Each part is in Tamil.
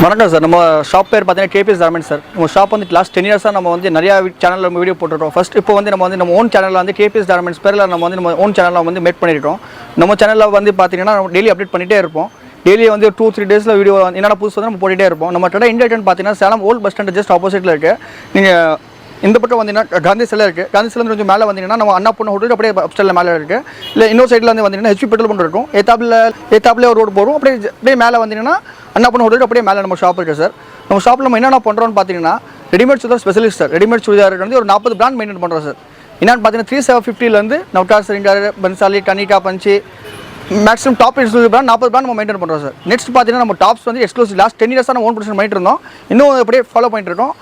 வணக்கம் சார். நம்ம ஷாப் பேர் பார்த்தீங்கன்னா கேபிஎஸ் கார்மெண்ட்ஸ் சார். நம்ம ஷாப் வந்து லாஸ்ட் 10 இயர்ஸாக நம்ம வந்து நிறையா சேனலில் நம்ம வீடியோ போட்டுருக்கோம். ஃபஸ்ட் இப்போ வந்து நம்ம ஓன் சேனலில் வந்து கேபிஎஸ் கார்மெண்ட்ஸ் பேரில் நம்ம ஓன் சேனலில் வந்து மேட் பண்ணியிருக்கோம். நம்ம சேனலில் வந்து பார்த்தீங்கன்னா நம்ம டெய்லி அப்டேட் பண்ணிகிட்டே இருப்போம். டெய்லி வந்து 2-3 டேஸில் வீடியோ என்னென்ன புதுசு வந்து நம்ம போட்டுகிட்டே இருப்போம். நம்ம கடை இண்டியன் பார்த்தீங்கன்னா Salem old bus stand just ஆப்போசிட்டில் இருக்குது. நீங்கள் இந்த பக்கம் வந்தீங்கன்னா காந்தி சிலை இருக்குது. காந்தி சிலை கொஞ்சம் மேலே வந்தீங்கன்னா நம்ம அண்ணா பொண்ணு ஹோட்டல் அப்படியே ஸ்டைலில் மேலே இருக்குது. இல்லை இன்னொரு சைடில் வந்து வந்தீங்கன்னா ஹெச்பி பெட்ரோல் பங்க் இருக்கும். ஏத்தாப்பில் ஒரு ரோடு போடும். அப்படியே மேலே வந்தீங்கன்னா அண்ணா பொண்ணு ஹோட்டல் அப்படியே மேலே நம்ம ஷாப் இருக்குது சார். நம்ம ஷாப்பில் நம்ம என்னென்ன பண்ணுறோம்னு பார்த்தீங்கன்னா readymade churidar specialist sir. Readymade churidar வந்து ஒரு 40 பிராண்ட் மெயின்டைன் பண்ணுறோம் சார். என்னென்னு பார்த்தீங்கன்னா 3750 நவ்டார், சிலிண்டர், பன்சாலி, டனிகா, பஞ்சி maximum top exclusive brand 40 brand நம்ம மெயின்டைன் பண்ணுறோம் சார். நெக்ஸ்ட் பார்த்தீங்கன்னா நம்ம டாப்ஸ் வந்து எக்ஸ்க்ளூசிவ் லாஸ்ட் 10 இயர்ஸாக நம்ம 1% பண்ணிட்டு இருந்தோம். இன்னும் அப்படியே ஃபாலோ பண்ணிட்டு இருக்கோம்.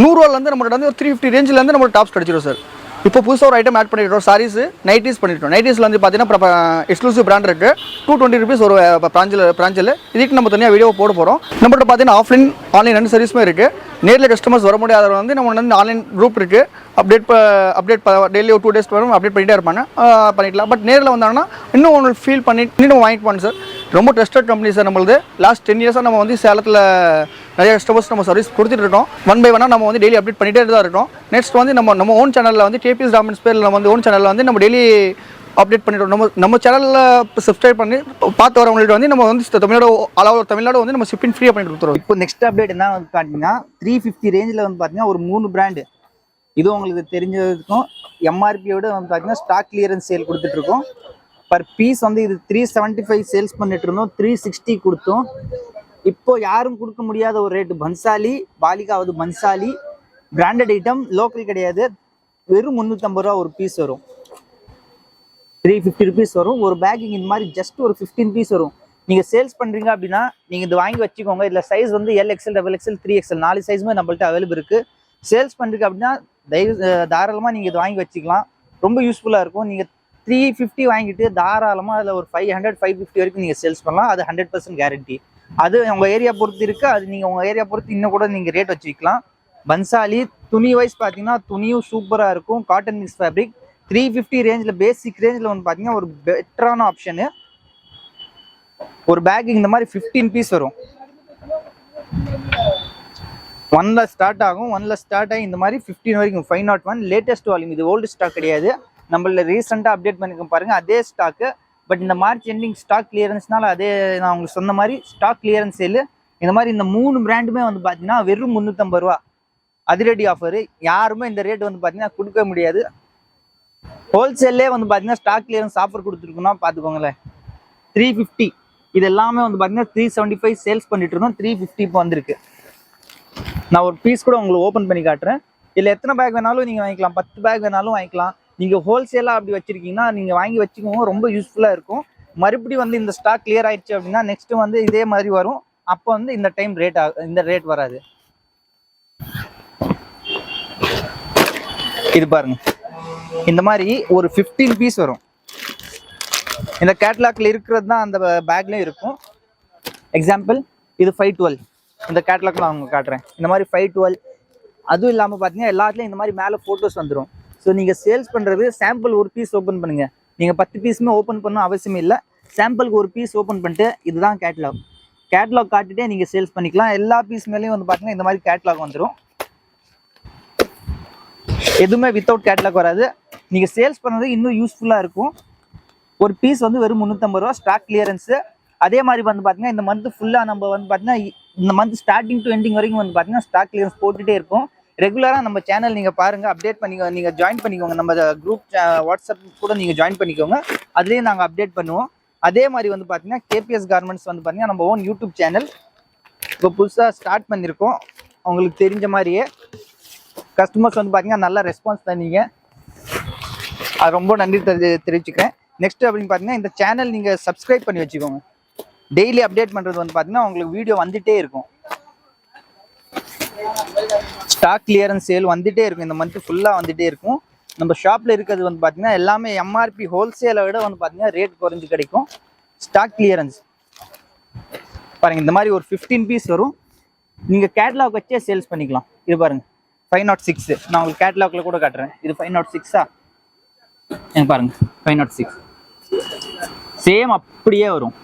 100 ரூபாயிலேருந்து நம்மகிட்ட வந்து ஒரு 350 ரேஞ்சிலேருந்து நம்ம டாப்ஸ் கிடச்சிடும் சார். இப்போ புதுசாக ஒரு ஐட்டம் ஆட் பண்ணிக்கிறோம். சாரீஸ் நைட்டிஸ் பண்ணிட்டோம். நைட்டிஸில் வந்து பார்த்தீங்கன்னா எக்ஸ்க்ளூசிவ் பிராண்ட் இருக்குது. 220 rupees ஒரு பிராஞ்சில். இதுக்கு நம்ம தனியாக வீடியோ போட போகிறோம். நம்மகிட்ட பார்த்தீங்கன்னா ஆன்லைன் 2 சர்வீஸுமே இருக்குது. நேரில் கஸ்டமர்ஸ் வர முடியாதவங்க வந்து நம்ம வந்து ஆன்லைன் குரூப் இருக்குது. அப்டேட் டெய்லி ஒரு 2 days வரும் அப்டேட் பண்ணிகிட்டே இருப்பாங்க, பண்ணிக்கலாம். பட் நேரில் வந்தாங்கன்னா இன்னும் உங்களுக்கு ஃபீல் பண்ணி இன்னும் வாங்கிப்பாங்க சார். ரொம்ப ட்ரஸ்டட் கம்பெனி சார். நம்மளது லாஸ்ட் 10 இயர்ஸாக நம்ம வந்து சேலத்தில் நிறைய கஸ்டமர்ஸ் நம்ம சர்வீஸ் கொடுத்துட்டு இருக்கோம். 1 by 1 நம்ம வந்து டெய்லி அப்டேட் பண்ணிகிட்டே தான் இருக்கோம். நெக்ஸ்ட் வந்து நம்ம ஓன் சேனலில் வந்து கேபிஎஸ் கார்மெண்ட்ஸ் பேரில் நம்ம வந்து ஓன் சேனலில் வந்து நம்ம டெய்லி அப்டேட் பண்ணிடுறோம். நம்ம சேனலில் சப்ஸ்கிரைப் பண்ணி பார்த்து வரவங்கள்ட்ட வந்து நம்ம வந்து தமிழ்நாடு வந்து நம்ம ஷிப்பிங் ஃப்ரீயாக பண்ணி கொடுத்துருவோம். இப்போ நெக்ஸ்ட் அப்டேட் என்ன வந்து பார்த்தீங்கன்னா 350 ரேஞ்சில் வந்து பார்த்தீங்கன்னா ஒரு 3 பிராண்டு. இது உங்களுக்கு தெரிஞ்சதுக்கும் எம்ஆர்பியோட வந்து பார்த்தீங்கன்னா ஸ்டாக் கிளியரன்ஸ் சேல் கொடுத்துட்ருக்கோம். பர் பீஸ் வந்து இது 375 சேல்ஸ் பண்ணிட்டு இருந்தோம். 360 கொடுத்தோம். இப்போ யாரும் கொடுக்க முடியாத ஒரு ரேட்டு பன்சாலி, பாலிகாவது பன்சாலி பிராண்டட் ஐட்டம், லோக்கல் கிடையாது. வெறும் 350 ரூபா ஒரு பீஸ் வரும். 350 rupees வரும். ஒரு பேக்கிங் இந்த மாதிரி ஜஸ்ட் ஒரு 15 பீஸ் வரும். நீங்கள் சேல்ஸ் பண்ணுறீங்க அப்படின்னா நீங்கள் இது வாங்கி வச்சுக்கோங்க. இதில் சைஸ் வந்து LXL, XXL, 3XL 4 சைஸுமே நம்மள்ட்ட அவைலபிள் இருக்குது. சேல்ஸ் பண்ணுறீங்க அப்படின்னா தாராளமாக நீங்கள் இது வாங்கி வச்சுக்கலாம். ரொம்ப யூஸ்ஃபுல்லாக இருக்கும். நீங்கள் 350 வாங்கிட்டு தாராளமாக அதில் ஒரு 500, 550 வரைக்கும் நீங்கள் சேல்ஸ் பண்ணலாம். அது 100% கேரண்டி. அது உங்கள் ஏரியா பொறுத்து இருக்குது. அது நீங்கள் உங்கள் ஏரியா பொறுத்து இன்னும் கூட நீங்கள் ரேட் வச்சு விற்கலாம். பன்சாலி துணி வைஸ் பார்த்தீங்கன்னா துணியும் சூப்பராக இருக்கும். காட்டன் மிக்ஸ் ஃபேப்ரிக் 350 ரேஞ்சில் பேசிக் ரேஞ்சில் வந்து பார்த்தீங்கன்னா ஒரு பெட்டரான ஆப்ஷனு. ஒரு பேக்கிங் இந்த மாதிரி 15 பீஸ் வரும். 1ல ஸ்டார்ட் ஆகும். 1ல ஸ்டார்ட் ஆகி இந்த மாதிரி 15 வரைக்கும் 501 லேட்டஸ்ட் வால்யூம். இது ஓல்டு ஸ்டாக் கிடையாது. நம்மள ரீசெண்டாக அப்டேட் பண்ணிக்க பாருங்கள். அதே ஸ்டாக்கு. பட் இந்த மார்ச் எண்டிங் ஸ்டாக் கிளியரன்ஸ்னால அதே நான் உங்களுக்கு சொன்ன மாதிரி ஸ்டாக் கிளியரன்ஸ் சேலு. இந்த மாதிரி இந்த 3 பிராண்டுமே வந்து பார்த்தீங்கன்னா வெறும் 350 ரூபா அதிரடி ஆஃபரு. யாருமே இந்த ரேட் வந்து பார்த்தீங்கன்னா கொடுக்க முடியாது. ஹோல்சேல்லே வந்து பார்த்தீங்கன்னா ஸ்டாக் கிளியரன்ஸ் ஆஃபர் கொடுத்துருக்கோம்னா பார்த்துக்கோங்களேன். 350 இது எல்லாமே வந்து பார்த்தீங்கன்னா 375 சேல்ஸ் பண்ணிட்டு இருந்தோம். 350 இப்போ வந்திருக்கு. நான் ஒரு பீஸ் கூட உங்களுக்கு ஓப்பன் பண்ணி காட்டுறேன். இல்லை எத்தனை பேக் வேணாலும் நீங்கள் வாங்கிக்கலாம். 10 பேக் வேணாலும் வாங்கிக்கலாம். நீங்கள் ஹோல்சேலாக அப்படி வச்சுருக்கீங்கன்னா நீங்கள் வாங்கி வச்சுக்கோங்க. ரொம்ப யூஸ்ஃபுல்லாக இருக்கும். மறுபடியும் வந்து இந்த ஸ்டாக் கிளியர் ஆயிடுச்சு அப்படின்னா நெக்ஸ்ட்டு வந்து இதே மாதிரி வரும். அப்போ வந்து இந்த டைம் இந்த ரேட் வராது. இது பாருங்க. இந்த மாதிரி ஒரு 15 பீஸ் வரும். இந்த கேட்லாக்ல இருக்கிறது தான் அந்த பேக்லேயும் இருக்கும். எக்ஸாம்பிள் இது 512. இந்த கேட்லாக்ல அவங்க காட்டுறேன். இந்த மாதிரி 512. அதுவும் இல்லாமல் பார்த்தீங்கன்னா எல்லாத்துலேயும் இந்த மாதிரி மேலே ஃபோட்டோஸ் வந்துடும். ஸோ நீங்கள் சேல்ஸ் பண்ணுறது சாம்பிள் ஒரு பீஸ் ஓப்பன் பண்ணுங்கள். நீங்கள் 10 பீஸுமே ஓப்பன் பண்ணணும் அவசியம் இல்லை. சாம்பிளுக்கு ஒரு பீஸ் ஓப்பன் பண்ணிட்டு இதுதான் கேட்லாக் காட்டிட்டே நீங்கள் சேல்ஸ் பண்ணிக்கலாம். எல்லா பீஸ் மேலேயும் வந்து பார்த்தீங்கன்னா இந்த மாதிரி கேட்லாக் வந்துடும். எதுவுமே வித்தவுட் கேட்லாக் வராது. நீங்கள் சேல்ஸ் பண்ணுறது இன்னும் யூஸ்ஃபுல்லாக இருக்கும். ஒரு பீஸ் வந்து வெறும் 350 ரூபா ஸ்டாக் கிளியரன்ஸு. அதே மாதிரி வந்து பார்த்தீங்கன்னா இந்த மந்த் ஃபுல்லாக நம்ம வந்து பார்த்தீங்கன்னா இந்த மந்த் ஸ்டார்டிங் டு எண்டிங் வரைக்கும் வந்து பார்த்தீங்கன்னா ஸ்டாக் கிளியரன்ஸ் போட்டுகிட்டே இருக்கும். ரெகுலராக நம்ம சேனல் நீங்கள் பாருங்கள், அப்டேட் பண்ணிக்கோங்க. நீங்கள் ஜாயின் பண்ணிக்கோங்க. நம்ம குரூப் வாட்ஸ்அப் கூட நீங்கள் ஜாயின் பண்ணிக்கோங்க. அதுலேயே நாங்கள் அப்டேட் பண்ணுவோம். அதே மாதிரி வந்து பார்த்தீங்கன்னா கேபிஎஸ் கார்மெண்ட்ஸ் வந்து பார்த்தீங்கன்னா நம்ம ஓன் யூடியூப் சேனல் இப்போ புதுசாக ஸ்டார்ட் பண்ணியிருக்கோம். உங்களுக்கு தெரிஞ்ச மாதிரியே கஸ்டமர்ஸ் வந்து பார்த்தீங்கன்னா நல்லா ரெஸ்பான்ஸ் தந்தீங்க. அது ரொம்ப நன்றி தெரிவிச்சுக்கிறேன். நெக்ஸ்ட் அப்படின்னு பார்த்தீங்கன்னா இந்த சேனல் நீங்கள் சப்ஸ்கிரைப் பண்ணி வச்சுக்கோங்க. டெய்லி அப்டேட் பண்ணுறது வந்து பார்த்தீங்கன்னா உங்களுக்கு வீடியோ வந்துகிட்டே இருக்கும். ஸ்டாக் கிளியரன்ஸ் சேல் வந்துகிட்டே இருக்கும். இந்த மந்த் ஃபுல்லாக வந்துகிட்டே இருக்கும். நம்ம ஷாப்பில் இருக்கிறது வந்து பார்த்தீங்கன்னா எல்லாமே எம்ஆர்பி ஹோல்சேலை விட வந்து பார்த்தீங்கன்னா ரேட் குறைஞ்சி கிடைக்கும். ஸ்டாக் கிளியரன்ஸ் பாருங்கள். இந்த மாதிரி ஒரு 15 பீஸ் வரும். நீங்கள் கேட்லாக் வச்சே சேல்ஸ் பண்ணிக்கலாம். இது பாருங்கள் 506. நான் உங்களுக்கு கேட்லாக்ல கூட காட்டுறேன். இது 506ஆ பாருங்க. 506 சேம் அப்படியே வரும்.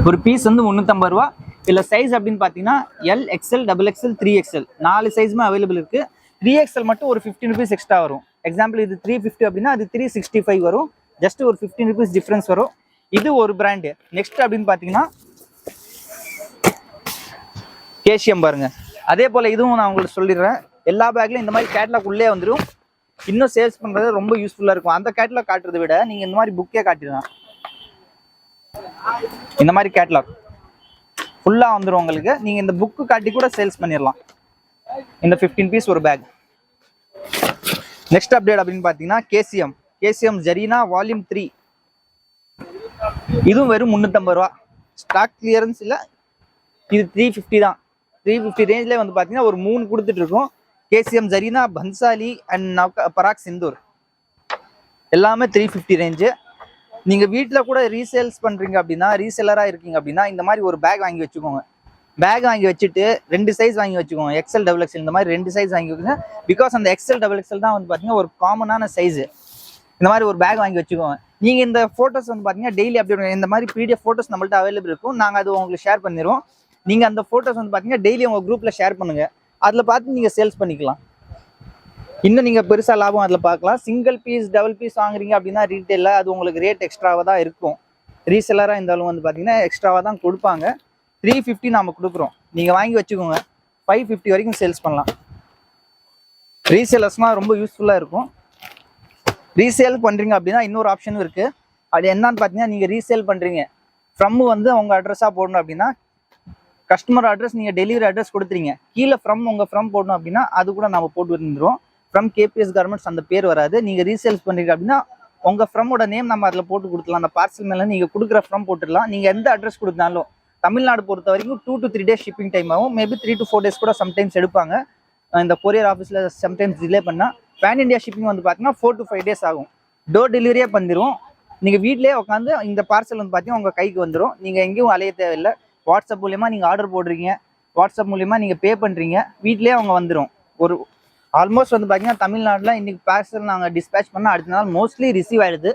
ஒரு பீஸ் வந்து 350 ரூபா. இல்லை சைஸ் அப்படின்னு பார்த்தீங்கன்னா L XL double XL 3XL 4 சைஸுமே அவைலபிள் இருக்குது. 3XL மட்டும் ஒரு 15 ருபீஸ் எக்ஸ்ட்ரா வரும். எக்ஸாம்பிள் இது 350 அப்படின்னா அது 365 வரும். ஜஸ்ட் ஒரு 15 ருபீஸ் டிஃப்ரென்ஸ் வரும். இது ஒரு பிராண்டு. நெக்ஸ்ட் அப்படின்னு பார்த்தீங்கன்னா கேசியம் பாருங்க. அதே போல் இதுவும் நான் உங்களுக்கு சொல்லிடுறேன். எல்லா பேக்லையும் இந்த மாதிரி கேட்லாக் உள்ளே வந்துடும். இன்னும் சேல்ஸ் பண்ணுறது ரொம்ப யூஸ்ஃபுல்லாக இருக்கும். அந்த கேட்லாக் காட்டுறதை விட நீங்கள் இந்த மாதிரி புக்கே காட்டிடலாம். இந்த மாதிரி கேட்லாக் ஃபுல்லாக வந்துடும் உங்களுக்கு. நீங்கள் இந்த புக்கு காட்டி கூட சேல்ஸ் பண்ணிடலாம். இந்த 15 பீஸ் ஒரு பேக். நெக்ஸ்ட் அப்டேட் அப்படின்னு பார்த்தீங்கன்னா கேசியம் ஜரீனா வால்யூம் 3. இதுவும் வெறும் 350 ரூபா. ஸ்டாக் கிளியரன்ஸ் இல்லை, இது 350 தான். 350 ரேஞ்சில் வந்து பார்த்தீங்கன்னா ஒரு 3 கொடுத்துட்டு இருக்கோம். கேசியம் ஜரீனா, பன்சாலி அண்ட் பராக் சிந்தூர் எல்லாமே 350 ரேஞ்சு. நீங்கள் வீட்டில் கூட ரீசேல்ஸ் பண்ணுறீங்க அப்படின்னா, ரீசேலராக இருக்கீங்க அப்படின்னா இந்த மாதிரி ஒரு பேக் வாங்கி வச்சுக்கோங்க. பேக் வாங்கி வச்சுட்டு 2 சைஸ் வாங்கி வச்சுக்கோங்க. எக்ஸ்எல் டபுள் எக்ஸ்எல் இந்த மாதிரி 2 சைஸ் வாங்கி வைக்கோங்க. பிகாஸ் அந்த எக்ஸ்எல் டபுள் எக்ஸ்எல் தான் வந்து பார்த்தீங்கன்னா ஒரு காமனான சைஸு. இந்த மாதிரி ஒரு பேக் வாங்கி வச்சுக்கோங்க. நீங்கள் இந்த ஃபோட்டோஸ் வந்து பார்த்தீங்கன்னா டெய்லி அப்டேட் இந்த மாதிரி PDF ஃபோட்டோஸ் நம்மள்ட்ட அவைலபிள் இருக்கும். நாங்கள் அது உங்களுக்கு ஷேர் பண்ணிடுவோம். நீங்கள் அந்த ஃபோட்டோஸ் வந்து பார்த்தீங்கன்னா டெய்லி உங்கள் குரூப்பில் ஷேர் பண்ணுங்கள். அதில் பார்த்து நீங்கள் சேல்ஸ் பண்ணிக்கலாம். இன்னும் நீங்கள் பெருசாக லாபம் அதில் பார்க்கலாம். சிங்கிள் பீஸ் டபுள் பீஸ் வாங்குறீங்க அப்படின்னா ரீட்டெயிலில் அது உங்களுக்கு ரேட் எக்ஸ்ட்ராவாக தான் இருக்கும். ரீசெல்லராக இருந்தாலும் வந்து பார்த்தீங்கன்னா எக்ஸ்ட்ராவாக தான் கொடுப்பாங்க. 350 நாம் கொடுக்குறோம். நீங்கள் வாங்கி வச்சுக்கோங்க. 550 வரைக்கும் சேல்ஸ் பண்ணலாம். ரீசேலர்ஸ்னால் ரொம்ப யூஸ்ஃபுல்லாக இருக்கும். ரீசேல் பண்ணுறீங்க அப்படின்னா இன்னொரு ஆப்ஷனும் இருக்குது. அது என்னன்னு பார்த்தீங்கன்னா நீங்கள் ரீசேல் பண்ணுறீங்க, ஃப்ரம் வந்து உங்கள் அட்ரஸாக போடணும் அப்படின்னா கஸ்டமர் அட்ரஸ் நீங்கள் டெலிவரி அட்ரஸ் கொடுத்துறீங்க. கீழே உங்கள் ஃப்ரம் போடணும் அப்படின்னா அது கூட நம்ம போட்டு வந்துடுவோம். ஃப்ரம் KPS கார்மெண்ட்ஸ் அந்த பேர் வராது. நீங்கள் ரீசேல்ஸ் பண்ணுறீங்க அப்படின்னா உங்கள் ஃப்ரமோட நேம் நம்ம அதில் போட்டு கொடுத்துலாம். அந்த பார்சல் மேலே நீங்கள் கொடுக்குற ஃப்ரம் போட்டுடலாம். நீங்கள் எந்த அட்ரஸ் கொடுத்தாலும் தமிழ்நாடு பொறுத்த வரைக்கும் 2 to 3 days ஷிப்பிங் டைம் ஆகும். மேபி 3 to 4 days கூட சம்டைம்ஸ் எடுப்பாங்க. இந்த கொரியர் ஆஃபீஸில் சம்டைம்ஸ் டிலே பண்ணால். பேன் இண்டியா ஷிப்பிங் வந்து பார்த்தீங்கன்னா 4 to 5 days ஆகும். டோர் டெலிவரியே பண்ணிடுவோம். நீங்கள் வீட்டிலே உட்காந்து இந்த பார்சல் வந்து பார்த்தீங்கன்னா உங்கள் கைக்கு வந்துடும். நீங்கள் எங்கேயும் அலைய தேவையில்லை. வாட்ஸ்அப் மூலியமாக நீங்கள் ஆர்டர் போடுறீங்க, வாட்ஸ்அப் மூலியமாக நீங்கள் பே பண்ணுறீங்க, வீட்டிலே அவங்க வந்துடும். ஒரு ஆல்மோஸ்ட் வந்து பார்த்தீங்கன்னா தமிழ்நாட்டில் இன்றைக்கி பார்சல் நாங்கள் டிஸ்பேச் பண்ணால் அடுத்த நாள் மோஸ்ட்லி ரிசீவ் ஆகிடுது.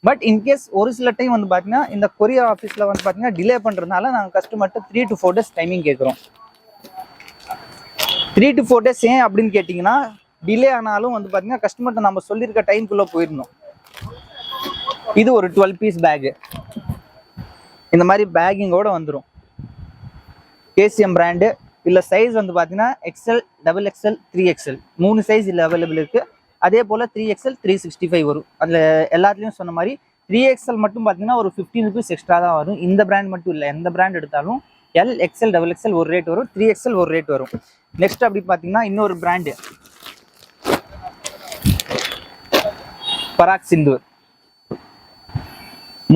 பட் இன்கேஸ் ஒரு சில டைம் வந்து பார்த்தீங்கன்னா இந்த கொரியர் ஆஃபீஸில் வந்து பார்த்தீங்கன்னா டிலே பண்ணுறதுனால நாங்கள் கஸ்டமர்கிட்ட 3 to 4 days டைமிங் கேட்குறோம். 3 to 4 days ஏன் அப்படின்னு கேட்டிங்கன்னா, டிலே ஆனாலும் வந்து பார்த்தீங்கன்னா கஸ்டமர்கிட்ட நம்ம சொல்லியிருக்க டைம்குள்ளே போயிடணும். இது ஒரு 12 பீஸ் பேகு. இந்த மாதிரி பேக்கிங்கோட வந்துடும். கேசியம் பிராண்டு. இல்லை சைஸ் வந்து பார்த்தீங்கன்னா XL, XXL, 3XL 3 சைஸ் இல்லை அவைலபிள் இருக்குது. அதே போல் 3XL 365 வரும். அதில் எல்லாத்துலேயும் சொன்ன மாதிரி 3XL மட்டும் பார்த்தீங்கன்னா ஒரு 15 ருபீஸ் எக்ஸ்ட்ரா தான் வரும். இந்த பிராண்ட் மட்டும் இல்லை, எந்த பிராண்ட் எடுத்தாலும் L, XL, XXL ஒரு ரேட் வரும், 3XL ஒரு ரேட் வரும். நெக்ஸ்ட் அப்படி பார்த்தீங்கன்னா இன்னொரு பிராண்டு பராக் சிந்தூர்.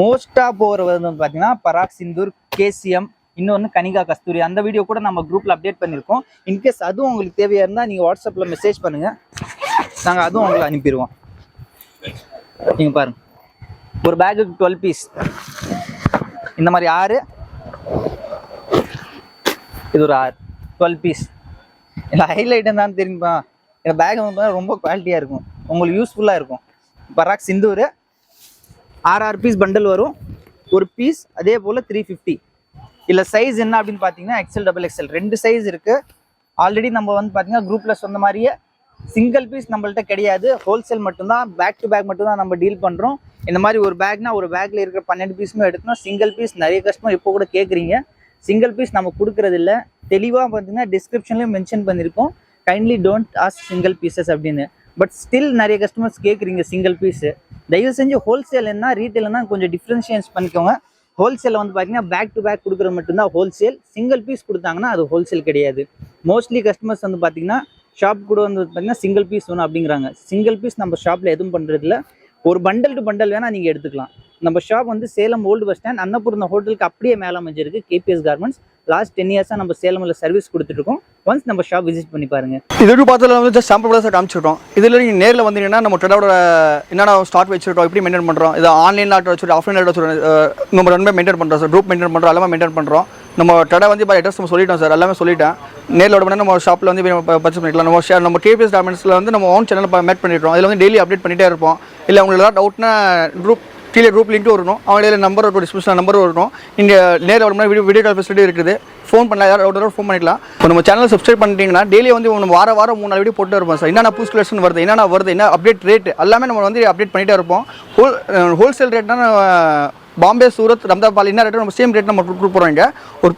மோஸ்ட்டாக போகிறது வந்து பார்த்தீங்கன்னா பராக் சிந்தூர், கேசியம், இன்னொன்று கனிகா கஸ்தூரி. அந்த வீடியோ கூட நம்ம குரூப்பில் அப்டேட் பண்ணியிருக்கோம். இன்கேஸ் அதுவும் உங்களுக்கு தேவையாக இருந்தால் நீங்கள் வாட்ஸ்அப்பில் மெசேஜ் பண்ணுங்கள், நாங்கள் அதுவும் உங்களுக்கு அனுப்பிடுவோம். நீங்கள் பாருங்கள், ஒரு பேக்குக்கு 12 பீஸ் இந்த மாதிரி 6, இது ஒரு 6, 12 பீஸ். இல்லை ஹைலைட் என்னன்னு தெரியுமா, இந்த பேக் வந்து ரொம்ப குவாலிட்டியாக இருக்கும், உங்களுக்கு யூஸ்ஃபுல்லாக இருக்கும். பராக் சிந்தூர் 6 பீஸ் பண்டல் வரும். ஒரு பீஸ் அதே போல் 350. இல்லை சைஸ் என்ன அப்படின்னு பார்த்தீங்கன்னா XL, XXL 2 சைஸ் இருக்குது. ஆல்ரெடி நம்ம வந்து பார்த்தீங்கன்னா குரூப்பில் சொன்ன மாதிரியே சிங்கிள் பீஸ் நம்மள்ட்ட கிடையாது, ஹோல்சேல் மட்டும்தான். பேக் டு பேக் மட்டும் தான் நம்ம டீல் பண்ணுறோம். இந்த மாதிரி ஒரு பேக்னா ஒரு பேக்கில் இருக்கிற 12 பீஸுமே எடுக்கணும். சிங்கிள் பீஸ் நிறைய கஸ்டமர் இப்போ கூட கேட்குறீங்க. சிங்கிள் பீஸ் நம்ம கொடுக்குறது இல்லை. தெளிவாக பார்த்தீங்கன்னா டிஸ்கிரிப்ஷன்லேயும் மென்ஷன் பண்ணியிருக்கோம், kindly don't ask single pieces அப்படின்னு. பட் ஸ்டில் நிறைய கஸ்டமர்ஸ் கேட்குறீங்க சிங்கிள் பீஸு. தயவு செஞ்சு ஹோல்சேல் என்ன ரீட்டெயில்னா கொஞ்சம் டிஃப்ரென்ஷியேட் பண்ணிக்கோங்க. ஹோல்சேலில் வந்து பார்த்தீங்கன்னா பேக் டு பேக் கொடுக்குறது மட்டும்தான் ஹோல்சேல். சிங்கிள் பீஸ் கொடுத்தாங்கன்னா அது ஹோல்சேல் கிடையாது. மோஸ்ட்லி கஸ்டமர்ஸ் வந்து பார்த்தீங்கன்னா ஷாப் கூட வந்து பார்த்தீங்கன்னா சிங்கிள் பீஸ் வேணும் அப்படிங்கிறாங்க. சிங்கிள் பீஸ் நம்ம ஷாப்பில் எதுவும் பண்ணுறதில்ல. ஒரு பண்டல் டு பண்டல் வேணால் நீங்கள் எடுத்துக்கலாம். நம்ம ஷாப் வந்து Salem old bus stand Annapoorna ஹோட்டலுக்கு அப்படியே மேலே அமைஞ்சிருக்கு. KPS garments. லாஸ்ட் 10 இயர்ஸாக நம்ம சேலமில் சர்வீஸ் கொடுத்துருக்கோம். ஒன்ஸ் நம்ம ஷாப் விசிட் பண்ணி பாருங்கள். இது பார்த்ததில் வந்து ஜஸ்ட் சாம்பிள் தான் காமிச்சிட்டோம். இதில் நீங்கள் நேரில் வந்தீங்கன்னா நம்ம ட்ரெடோட என்னென்ன ஸ்டாக் வச்சுருக்கோம், எப்படி மெயின்டைன் பண்ணுறோம், இது ஆன்லைனில் ஆர்டர் வச்சுருக்கோம், ஆஃப்லைனில் ஆர்டர் வச்சுருக்கோம், நம்ம ரெண்டுமே மெயின்டைன் பண்ணுறோம் சார். குரூப் மெயின்டைன் பண்ணுறோம், எல்லாமே மெயின்டைன் பண்ணுறோம். நம்ம ட்ரெடை வந்து இப்போ அட்ரஸ் நம்ம சொல்லிட்டோம் சார், எல்லாமே சொல்லிட்டேன். நேரில் விட நம்ம ஷாப்பில் வந்து பர்ச்சேஸ் பண்ணிக்கலாம். நம்ம KPS கார்மெண்ட்ஸில் வந்து நம்ம ஓன் சேனல் மேட் பண்ணிடுறோம். அதில் வந்து டெய்லி அப்டேட் பண்ணிகிட்டே இருப்போம். இல்லை உங்களுக்கு ஏதாவது டவுட்னா குரூப் கீழே குரூப் லிங்க்கும் இருக்கணும், அவங்களே நம்பர் இருக்கும், டிஸ்கிரிப்ஷன் நம்பரும் இருக்கணும். இங்கே நேரில் வரணும், வீடியோ கால் ஃபெசிலிட்டி இருக்குது. ஃபோன் பண்ணலாம், யாராவது ஃபோன் பண்ணிக்கலாம். இப்போ நம்ம சேனல் சப்ஸ்கிரைப் பண்ணிட்டீங்கன்னா டெய்லி வந்து நம்ம வாரம் 3 வீடியோ போட்டு இருப்போம் சார். என்னென்ன புது கலெக்ஷன் வருது, என்ன அப்டேட் ரேட் எல்லாமே நம்ம வந்து அப்டேட் பண்ணிகிட்டே இருப்போம். ஹோல்சேல் ரேட்னா பாம்பே, சூரத், ரம்தாபால் என்ன ரேட்டோ நம்ம சேம் ரேட் நம்ம கொடுக்குறோம். இங்கே ஒரு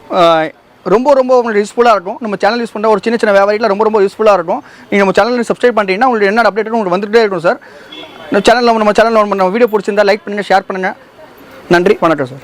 ரொம்ப உங்களுக்கு யூஸ்ஃபுல்லாக இருக்கும். நம்ம சேனல் யூஸ் பண்ணுற ஒரு சின்ன வியாபாரிகள் ரொம்ப யூஸ்ஃபுல்லாக இருக்கும். நீங்கள் நம்ம சேனல் சப்ஸ்கிரைப் பண்ணிட்டீங்கன்னா உங்களுக்கு என்ன அப்டேட் உங்களுக்கு வந்துகிட்டே இருக்கும் சார். நம்ம சேனலில் வீடியோ பிடிச்சிருந்தா லைக் பண்ணுங்கள், ஷேர் பண்ணுங்கள். நன்றி, வணக்கம் சார்.